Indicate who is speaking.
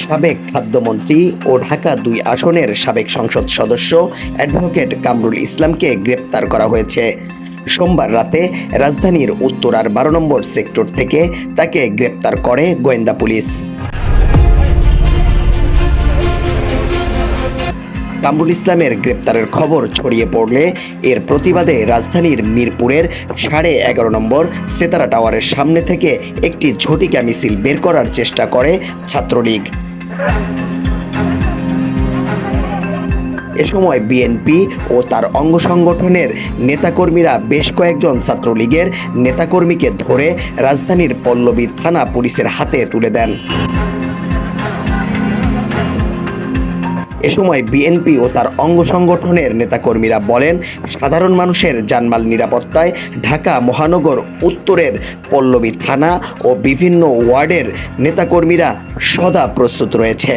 Speaker 1: সাবেক খাদ্যমন্ত্রী ও ঢাকা ২ আসনের সাবেক সংসদ সদস্য অ্যাডভোকেট কামরুল ইসলামকে গ্রেপ্তার করা হয়েছে। সোমবার রাতে রাজধানীর উত্তরার ১২ নম্বর সেক্টর থেকে তাকে গ্রেপ্তার করে গোয়েন্দা পুলিশ। কামরুল ইসলামের গ্রেপ্তারের খবর ছড়িয়ে পড়লে এর প্রতিবাদে রাজধানীর মিরপুরের 11.5 নম্বর সেতারা টাওয়ারের সামনে থেকে একটি ঝটিকা মিছিল বের করার চেষ্টা করে ছাত্রলীগ। এ সময় বিএনপি ও তার অঙ্গ সংগঠনের নেতাকর্মীরা বেশ কয়েকজন ছাত্রলীগের নেতাকর্মীকে ধরে রাজধানীর পল্লবী থানা পুলিশের হাতে তুলে দেন। এ সময় বিএনপি ও তার অঙ্গ সংগঠনের নেতাকর্মীরা বলেন, সাধারণ মানুষের জানমাল নিরাপত্তায় ঢাকা মহানগর উত্তরের পল্লবী থানা ও বিভিন্ন ওয়ার্ডের নেতাকর্মীরা সদা প্রস্তুত রয়েছে।